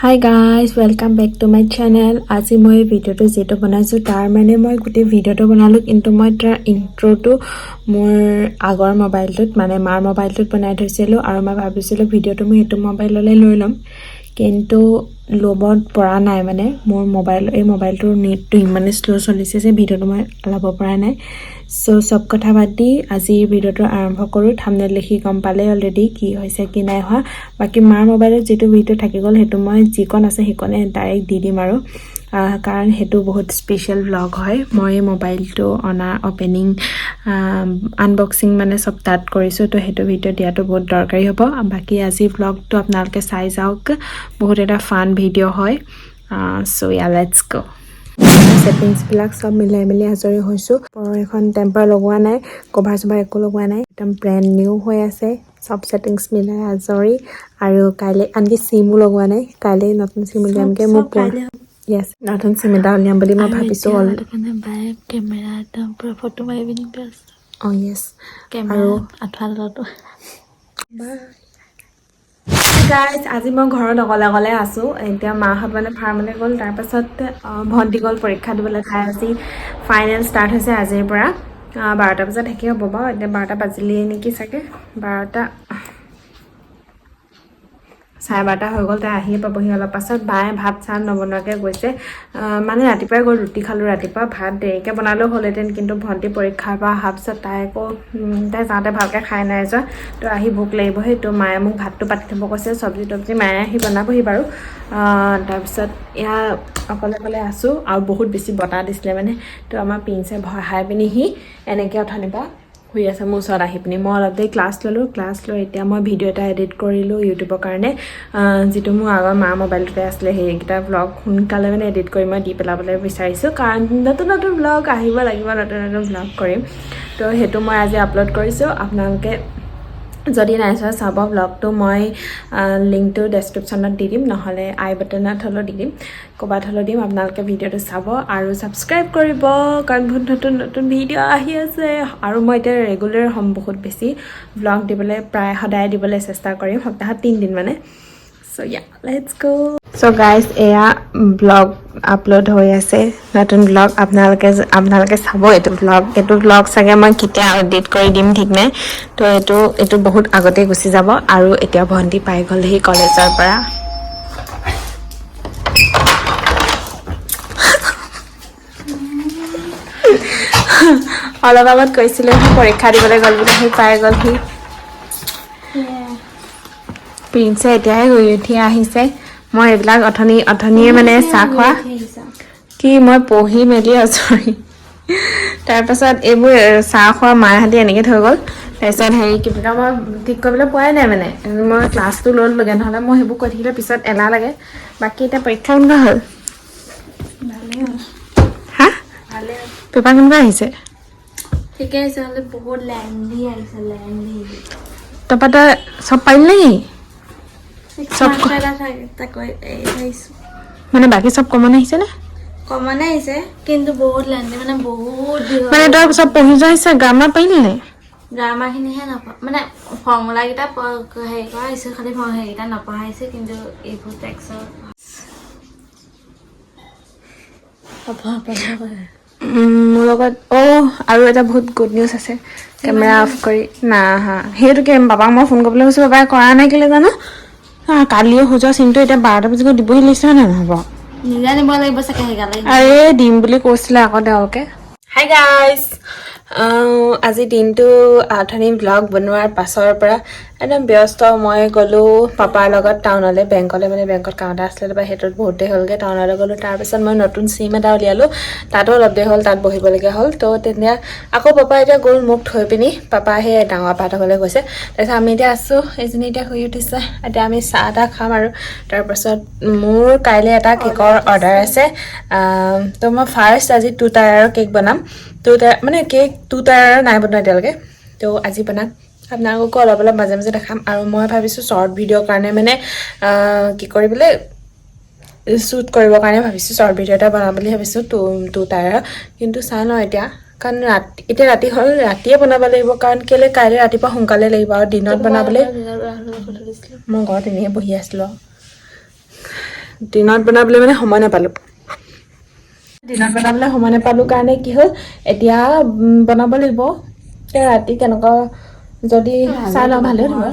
Hi guys, welcome back to my channel. আজি মই ভিডিওটো যেটো বনাইছো তাৰ মানে মই গোটে ভিডিওটো বনালো কিন্তু মই তাৰ ইন্ট্ৰোটো মোৰ আগৰ মোবাইলটোত মানে মাৰ মোবাইলটোত বনাই থৈছিলো আৰু মই ভাবিছিলো ভিডিওটো মই এটো মোবাইললৈ লৈ লম কিন্তু লবত পৰা নাই মানে মোৰ মোবাইল এই মোবাইলটোৰ নেটটো ইমান স্লো চলিছে যে ভিডিওটো মই লাভ পৰা নাই সো সব কথা বাদি আজি ভিডিওটো আৰম্ভ কৰো থাম্বনেল লিখি গম পালে অলৰেডি কি হৈছে কি নাই হোৱা বাকি মাৰ মোবাইলত যেটো ভিডিও থাকি গল হেতু মই যিকন আছে হেকনে ডাইৰেক্ট দি দিম আৰু কাৰণ হেতু বহুত স্পেশাল ব্লগ হয় মই মোবাইলটো অনা ওপেনিং আনবক্সিং মানে সব তাত কৰিছো তো হেতু ভিডিও দিয়াটো বহুত দৰকাৰী হ'ব বাকি আজি ব্লগটো আপোনালোকে চাই যাওক বহুত এটা ফান ভিডিও হয় so yeah let's go settings বিলাক সব মিলাই মিলি আজৰি হৈছো পৰ এখন টেম্পাৰ লগোৱা নাই কভাৰ সবা একো লগোৱা নাই একদম ব্ৰ্যান্ড নিউ হৈ আছে সব সেটিংস মিলাই আজৰি আৰু কাইলে আনকি সিমও লগোৱা নাই কাইলে নতুন সিম উলিয়ামকে মোক Yes, নতুন সিম এটা উলিয়াম বুলি মই ভাবিছো অল কাৰণে বাই কেমেৰা একদম পুৰা ফটো মাৰি পিনি ব্যস্ত Oh yes কেমেৰা আঠালটো Guys, আজি মই ঘৰত অকলে আছো এতিয়া মাহত মানে ফাৰ্মলৈ গ'ল তাৰ পাছত ভন্টি গ'ল পৰীক্ষা দিবলৈ খাই আজি ফাইনেল ষ্টাৰ্ট হৈছে আজিৰ পৰা 12টা বজাত শেষ হ'ব বা এতিয়া 12টা বাজিলে নেকি চাগে 12টা 12:30 হৈ গ'ল তাই আহি পাবহি অলপ পাছত বাই ভাত চান নবনোৱাকে গৈছে মানে ৰাতিপুৱাই গৈ ৰুটি খালো ৰাতিপুৱা ভাত দেৰিকে বনালো হলেতেন কিন্তু ভন্টি পৰীক্ষাৰ পৰা হাফছত তাইকো তাই যাতে ভালকে খাই নাই যোৱা তো আহি ভোক লাগিবহে তো মায়ে মোক ভাতটো পাতি থব কৈছে সবজি তবজি মায়ে আহি বনাবহি বাৰু তাৰ পিছত ইয়া অকলে আছো আৰু বহুত বেছি বতাহ দিছিলে মানে তো আমাৰ পিনছে ভহাই পিনি হি এনেকে অথনিবা হৈ আছে মোৰ ওচৰত আহি পিনি মই অলপ দেৰি ক্লাছ লৈ এতিয়া মই ভিডিও এটা এডিট কৰিলো ইউটিউবৰ কাৰণে যেটো মোৰ আগৰ মা মোবাইলটোতে আছিলে হেইকিটা ব্লগ সোনকালে মানে এডিট কৰি মই দি পেলাবলৈ বিচাৰিছো কাৰণ নতুন ব্লগ আহিব লাগিব নতুন ব্লগ কৰিম তো হেতু মই আজি আপলোড কৰিছো আপোনালোকে যদি নাই চোৱা চাব ব্লগটো মই লিংকটো ডেসক্ৰিপচনত দি দিম নহলে আই বাটনত হলো দি দিম কবাত হলো দিম আপোনালোকে ভিডিওটো চাব আৰু সাবস্ক্ৰাইব কৰিব কাৰণ বহুত নতুন ভিডিও আহি আছে আৰু মই এটা ৰেগুলাৰ হম বহুত বেছি ব্লগ দিবলৈ প্ৰায় সদায় দিবলৈ চেষ্টা কৰিম সপ্তাহত 3 দিন মানে So yeah, let's go. So guys, এয়া ব্লগ আপলোড হৈ আছে নতুন ব্লগ আপোনালোকে চাব এটো ব্লগ চাগে মই কিটা এডিট কৰি দিম ঠিক নাই তো এটো বহুত আগতে গুছি যাব আৰু এতিয়া ভন্টি পাই গল হি কলেজৰ পৰা অলপ আগত কৈছিলে পৰীক্ষা দিবলৈ গল বুলি হি পাই গল হি প্ৰিন্সে এতিয়াই গৈ উঠি আহিছে মই এবিলাক অথনিয়ে মানে চাখোৱা কি মই পঢ়ি মেলি আছৰি তাৰ পাছত এইবোৰ চাখোৱা মাহাতি এনেকে থৈ গল তাৰছত হেৰি কি বিকা মই ঠিক কৰিবলৈ পোৱাই নাই মানে মই ক্লাছটো লৈ লগা নহলে মই হেবু কৈ থাকিলে পিছত এলা লাগে বাকি এটা পৰীক্ষা কেনেকুৱা হল ভালে হা ভালে পেপাৰ কেনেকুৱা আহিছে ঠিকে আছে হলে বহুত লেন্দি আহিছে লেন্দি তপাটা সব পাইল নেকি সব কলা থাকে তাকৈ এইছো মানে বাকি সব কমন আহিছে না কমনে আহিছে কিন্তু বহুত লেন্দি মানে বহুত মানে তই সব পঢ়ি যাইছে গ্ৰামাৰ পাইলি নে গ্ৰামাৰ খিনিহে নপঢ়া মানে ফৰ্মুলা কিটা হেৰি কৰা হৈছে খালি হেৰিটা নপঢ়াইছে কিন্তু এইবোৰ টেক্সৰ মোৰ লগত আৰু এটা বহুত গুড নিউজ আছে কেমেৰা অফ কৰি না হা হেতুকে বাবাক মই ফোন কৰিবলৈ কৈছো বাবাই কৰা নাই কেলে জানো কালিয়ে হোজা চিনটো এটা 12টা বজাত দিবহি লাগিছে না নহব নিজানিব লাগিব চাগে হেগালে আৰে দিম বুলি কৈছিলে আকৌ দেওকে হাই গাইস আজি দিনটো আঠনি ব্লগ বনোৱাৰ পাছৰ পৰা একদম ব্যস্ত মই গলো পাপাৰ লগত টাউনলৈ বেংকলৈ মানে বেংকত কাম এটা আছিল বা হেতুত বহুত দেৰি হলগে টাউনলৈ গলো তাৰ পিছত মই নতুন সিম এটা উলিয়ালো তাতো অলপ দেৰি হল তাত বহিবলগীয়া হল তো তেতিয়া আকৌ পাপা এতিয়া গ'ল মোক থৈ পিনি পাপা হে ডাঙৰ পাঠকলৈ গৈছে তাৰপিছত আমি এতিয়া আছো এজনী এতিয়া শুই উঠিছে এতিয়া আমি চাহ এটা খাম আৰু তাৰ পাছত মোৰ কাইলে এটা কেকৰ অৰ্ডাৰ আছে তো মই ফাৰ্স্ট আজি 2 টায়াৰৰ কেক বনাম তো মানে কেক 2 টায়াৰৰ নাই বনোৱা এতিয়ালৈকে তো আজি বনাম আপোনালোকক অলপ মাজে মাজে দেখাম আৰু মই ভাবিছো শৰ্ট ভিডিও কাৰণে মানে কি কৰিবলে শুট কৰিব কাৰণে ভাবিছো শৰ্ট ভিডিও এটা বনাম বুলি ভাবিছো 2 টায়াৰ কিন্তু চাই লওঁ এতিয়া কাৰণ এতিয়া ৰাতি হল ৰাতিয়ে বনাব লাগিব কাৰণ কেলে কাইলে ৰাতিপুৱা সোনকালে লাগিব আৰু দিনত বনাবলে মই ঘৰত এনেহে বহি আছিলো দিনত বনাবলৈ মানে সময় নাপালোঁ কাৰণে কি হ'ল এতিয়া বনাব লাগিব এতিয়া ৰাতি কেনেকুৱা যদি চাই লওঁ ভালেই হ'ব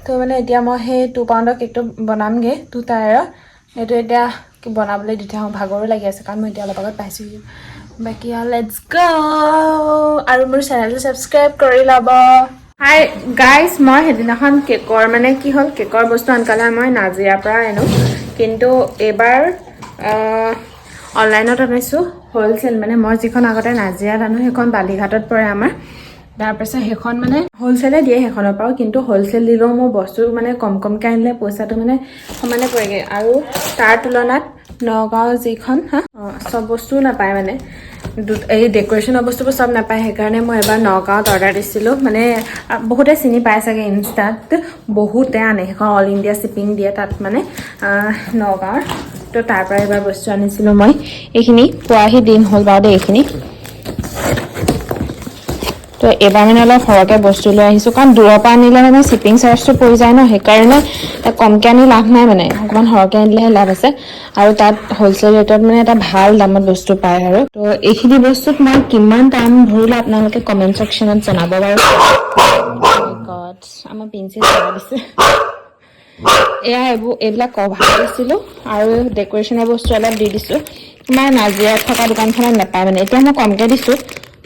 তো মানে এতিয়া মই সেই 2 পাউণ্ডৰ কেকটো বনামগৈ 2 টায়াৰৰ সেইটো এতিয়া বনাবলৈ দি থওঁ ভাগৰো লাগি আছে কাৰণ মই এতিয়া অলপ আগত পাইছোঁ বাকী লেটছ গ' আৰু মোৰ চেনেলটো ছাবস্ক্ৰাইব কৰি ল'ব হাই গাইজ মই সেইদিনাখন কেকৰ মানে কি হ'ল কেকৰ বস্তু আনকালে মই নাজিৰাৰ পৰা আনো কিন্তু এইবাৰ অনলাইনত আনিছোঁ হ'লচেল মানে মই যিখন আগতে নাজিৰাত আনো সেইখন বালিঘাটত পৰে আমাৰ তাৰপিছত সেইখন মানে হ'লচেলে দিয়ে সেইখনৰ পৰাও কিন্তু হ'লচেল দিলেও মোৰ বস্তু মানে কমকৈ আনিলে পইচাটো মানে সমানে পৰেগৈ আৰু তাৰ তুলনাত নগাঁও যিখন চব বস্তুও নাপায় মানে এই ডেক'ৰেশ্যনৰ বস্তুবোৰ চব নাপায় সেইকাৰণে মই এবাৰ নগাঁৱত অৰ্ডাৰ দিছিলোঁ মানে বহুতে চিনি পায় চাগে ইনষ্টাত বহুতে আনে সেইখন অল ইণ্ডিয়া শ্বিপিং দিয়ে তাত মানে নগাঁৱৰ তো তাৰ পৰা এবাৰ বস্তু আনিছিলোঁ মই এইখিনি পোৱাহি দিন হ'ল বাৰু দেই এইখিনি তো এবাৰ মানে অলপ সৰহকৈ বস্তু লৈ আহিছোঁ কাৰণ দূৰৰ পৰা আনিলে মানে শ্বিপিং চাৰ্জটো পৰি যায় ন সেইকাৰণে কমকৈ আনি লাভ নাই মানে অকণমান সৰহকৈ আনিলেহে লাভ আছে আৰু তাত হ'লচেল ৰেটত মানে এটা ভাল দামত বস্তু পায় আৰু তো এইখিনি বস্তুত মই কিমান দাম ধৰিলে আপোনালোকে কমেণ্ট ছেকশ্যনত জনাব বাৰু গড আমাৰ পিঞ্চি জনাই দিছে এয়া এইবিলাক কভাৰ দিছিলোঁ আৰু ডেক'ৰেশ্যনৰ বস্তু অলপ দি দিছোঁ আমাৰ নাজিৰাত থকা দোকানখনত নাপায় মানে এতিয়া মই কমকৈ দিছোঁ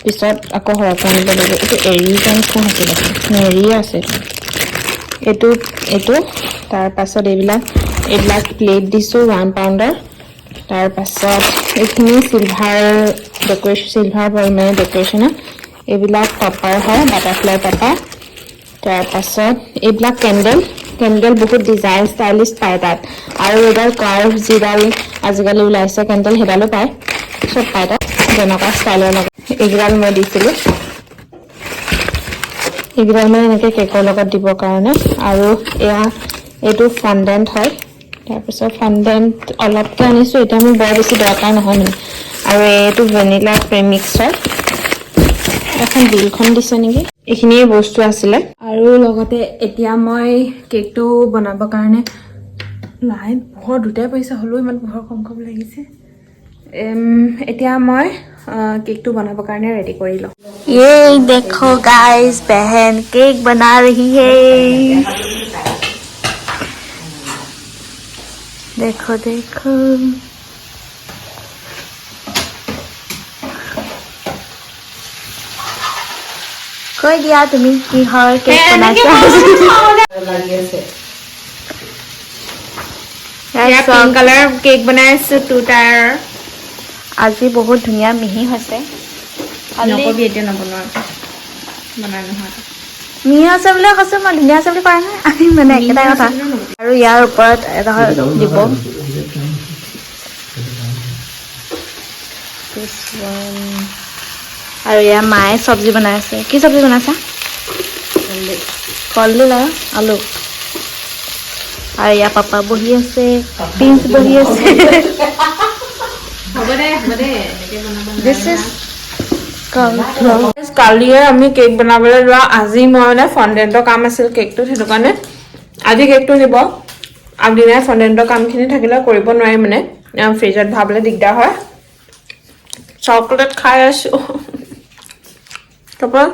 পিছত আকৌ সৰহকৈ আনিব লাগিব এইটো এৰী নিচিনা হৈছিলে এৰিয়ে আছে এইটো তাৰপাছত এইবিলাক প্লেট দিছোঁ 1 পাউণ্ডৰ তাৰপাছত এইখিনি চিলভাৰ মানে ডেক'ৰেশ্যনৰ এইবিলাক টপাৰ হয় বাটাৰফ্লাই টপাৰ তাৰপাছত এইবিলাক কেণ্ডেল বহুত ডিজাইন ষ্টাইলিছ পায় তাত আৰু এইডাল কাৰ্ভ যিডাল আজিকালি ওলাইছে কেণ্ডেল সেইডালো পায় চব পায় তাত যেনেকুৱা ষ্টাইলৰ লগত এইকেইডাল মই দিছিলোঁ এইকেইডাল মানে এনেকৈ কেকৰ লগত দিবৰ কাৰণে আৰু এইটো ফণ্ডেণ্ট হয় তাৰপিছত ফণ্ডেণ্ট অলপকৈ আনিছোঁ এতিয়া মোৰ বৰ বেছি দৰকাৰ নহয় মানে আৰু এইটো ভেনিলা প্ৰেমিক্স হয় এখন বিলখন দিছে নেকি এইখিনিয়ে বস্তু আছিলে আৰু লগতে এতিয়া মই কেকটো বনাবৰ কাৰণে লাইট পোহৰ দুটাই পইচা হ'লেও ইমান পোহৰ কম লাগিছে এতিয়া মই কেকটো বনাবৰ কাৰণে ৰেডি কৰি লওঁ ये देखो गाइस बहन केक बना रही है देखो देखो কৈ দিয়া তুমি কিহৰ কেক বনাইছা পিংক কালাৰ কেক বনাই আছোঁ 2 টায়াৰ আজি বহুত ধুনীয়া মিহি হৈছে নকবি এতিয়া নবনোৱা বনাই নহয় মিহি হৈছে বুলি কৈছোঁ মই ধুনীয়া হৈছে বুলি কোৱা নাই আমি মানে একেটাই কথা আৰু ইয়াৰ ওপৰত এটা দিব আৰু ইয়াৰ মায়ে চব্জি বনাই আছে কি চব্জি বনাইছা কলডিল আৰু আলু আৰু ইয়াৰ পাপা বহি আছে পিঞ্চ বহি আছে কালিয়ে আমি কেক বনাবলৈ লোৱা আজি মই মানে ফণ্ডেণ্টৰ কাম আছিল কেকটোত সেইটো কাৰণে আজি কেকটো নিব আগদিনাই ফণ্ডেণ্টৰ কামখিনি থাকিলে কৰিব নোৱাৰি মানে ফ্ৰিজত ভৰাবলৈ দিগদাৰ হয় চকলেট খাই আছোঁ তাৰপৰা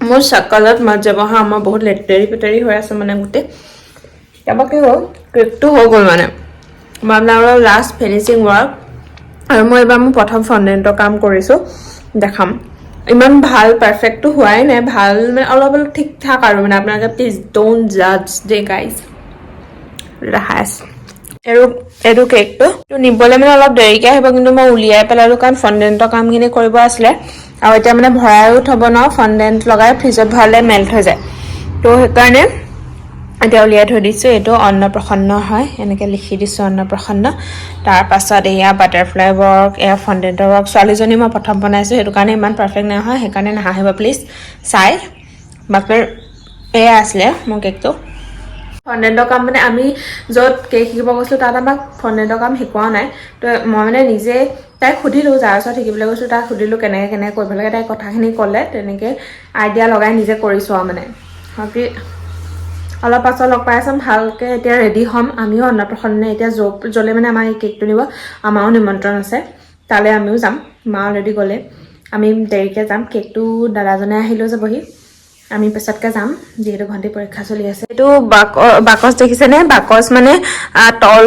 মোৰ চকলত মজা বহা আমাৰ বহুত লেতেৰি হৈ আছে মানে গোটেই তাৰপৰা কি হ'ল কেকটো হৈ গ'ল মানে মই আপোনালোকৰ লাষ্ট ফিনিচিং ৱৰ্ক আৰু মই এবাৰ মোৰ প্ৰথম ফণ্ডেণ্টৰ কাম কৰিছোঁ দেখাম ইমান ভাল পাৰফেক্টটো হোৱাই নাই ভাল মানে অলপ ঠিক ঠাক আৰু মানে আপোনালোকে প্লিজ ডোণ্ট জাজ দে গাইজ দেখাই আছে এইটো কেকটো নিবলৈ মানে অলপ দেৰিকৈ আহিব কিন্তু মই উলিয়াই পেলালোঁ কাৰণ ফণ্ডেণ্টৰ কামখিনি কৰিব আছিলে আৰু এতিয়া মানে ভৰাইও থ'ব ন ফণ্ডেণ্ট লগাই ফ্ৰিজত ভৰালে মেল্ট হৈ যায় তো সেইকাৰণে এতিয়া উলিয়াই থৈ দিছোঁ এইটো অন্নপ্ৰসন্ন হয় এনেকৈ লিখি দিছোঁ অন্নপ্ৰসন্ন তাৰপাছত এয়া বাটাৰফ্লাই ৱৰ্ক এয়া ফণ্ডেণ্টৰ ৱৰ্ক ছোৱালীজনী মই প্ৰথম বনাইছোঁ সেইটো কাৰণে ইমান পাৰফেক্ট নহয় সেইকাৰণে নাহাঁহিব প্লিজ চাই বাকী এয়া আছিলে মোৰ কেকটো ফণ্ডেণ্টৰ কাম মানে আমি য'ত কেক শিকিব গৈছিলোঁ তাত আমাক ফণ্ডেণ্টৰ কাম শিকোৱা নাই তো মই মানে নিজে তাইক সুধিলোঁ যাৰ ওচৰত শিকিবলৈ গৈছোঁ তাক সুধিলোঁ কেনেকৈ কৰিব লাগে তাই কথাখিনি ক'লে তেনেকৈ আইডিয়া লগাই নিজে কৰিছোঁ আৰু মানে বাকী অলপ পাছত লগ পাই আছোঁ ভালকৈ এতিয়া ৰেডি হ'ম আমিও অন্নপ্ৰসন্ন এতিয়া জ্বলে মানে আমাৰ এই কেকটো নিব আমাৰো নিমন্ত্ৰণ আছে তালৈ আমিও যাম মা অলৰেডি গ'লে আমি দেৰিকৈ যাম কেকটো দাদাজনে আহিলেও যাবহি আমি পিছতকৈ যাম যিহেতু ভণ্টি পৰীক্ষা চলি আছে এইটো বাকচ দেখিছেনে বাকচ মানে তল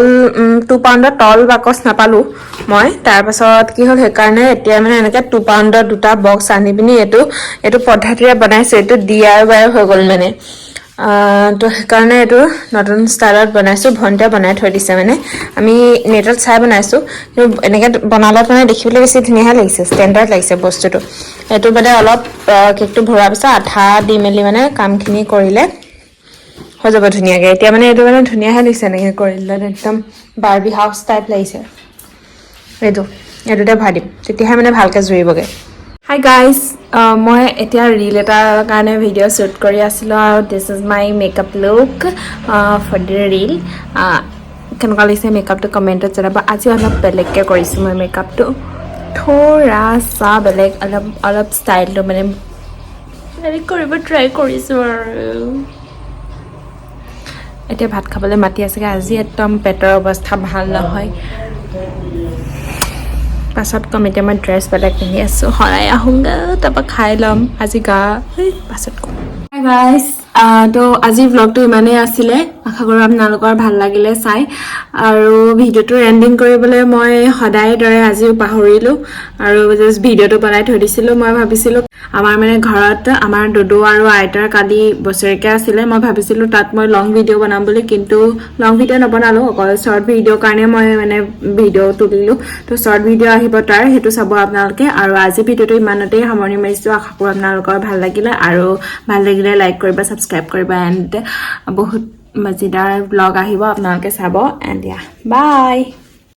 2 পাউণ্ডৰ তল বাকচ নাপালোঁ মই তাৰপাছত কি হ'ল সেইকাৰণে এতিয়া মানে এনেকৈ 2 পাউণ্ডৰ দুটা বক্স আনি পিনি এইটো পদ্ধতিৰে বনাইছোঁ এইটো DIY হৈ গ'ল মানে তো সেইকাৰণে এইটো নতুন ষ্টাইলত বনাইছোঁ ভণ্টিয়ে বনাই থৈ দিছে মানে আমি নেটত চাই বনাইছোঁ কিন্তু এনেকৈ বনালত মানে দেখিবলৈ বেছি ধুনীয়াহে লাগিছে ষ্টেণ্ডাৰ্ড লাগিছে বস্তুটো এইটো মানে অলপ কেকটো ভৰোৱাৰ পিছত আঠা দি মেলি মানে কামখিনি কৰিলে হৈ যাব ধুনীয়াকৈ এতিয়া মানে এইটো মানে ধুনীয়াহে লাগিছে এনেকৈ কৰিলে একদম বাৰ্বি হাউচ টাইপ লাগিছে এইটোতে ভৰাই দিম তেতিয়াহে মানে ভালকৈ জুৰিবগৈ হাই গাইজ মই এতিয়া ৰীল এটাৰ কাৰণে ভিডিঅ' শ্বুট কৰি আছিলোঁ আৰু this is my makeup look for the reel কেনেকুৱা লাগিছে মেকআপটো কমেণ্টত জনাব আজি অলপ বেলেগকৈ কৰিছোঁ মই মেকআপটো থোৰাছা বেলেগ অলপ ষ্টাইলটো মানে বেলেগ কৰিব ট্ৰাই কৰিছোঁ আৰু এতিয়া ভাত খাবলৈ মাতি আছেগৈ আজি একদম পেটৰ অৱস্থা ভাল নহয় পাছত কম এতিয়া মই ড্ৰেছ বেলেগ পিন্ধি আছোঁ শৰাই আহোঁগৈ তাৰপৰা খাই ল'ম আজি পাছত কম হাই গাইজ তো আজিৰ ব্লগটো ইমানেই আছিলে আশা কৰোঁ আপোনালোকৰ ভাল লাগিলে চাই আৰু ভিডিঅ'টো এণ্ডিং কৰিবলৈ মই সদায় দৰে আজিও পাহৰিলোঁ আৰু জাষ্ট ভিডিঅ'টো বনাই থৈ দিছিলোঁ মই ভাবিছিলোঁ আমাৰ মানে ঘৰত আমাৰ দুদু আৰু আইতাৰ কালি বছৰেকীয়া আছিলে মই ভাবিছিলোঁ তাত মই লং ভিডিঅ' বনাম বুলি কিন্তু লং ভিডিঅ' নবনালোঁ অকল শ্বৰ্ট ভিডিঅ'ৰ কাৰণে মই মানে ভিডিঅ' তুলিলোঁ তো শ্বৰ্ট ভিডিঅ' আহিব তাৰ সেইটো চাব আপোনালোকে আৰু আজি ভিডিঅ'টো ইমানতেই সামৰণি মাৰিছোঁ আশা কৰোঁ আপোনালোকৰ ভাল লাগিলে আৰু ভাল লাগিলে লাইক কৰিবা ছাবস্ক্ৰাইব কৰিবা এণ্ড বহুত মজাদাৰ ব্লগ আহিব আপোনালোকে চাব এণ্ড বাই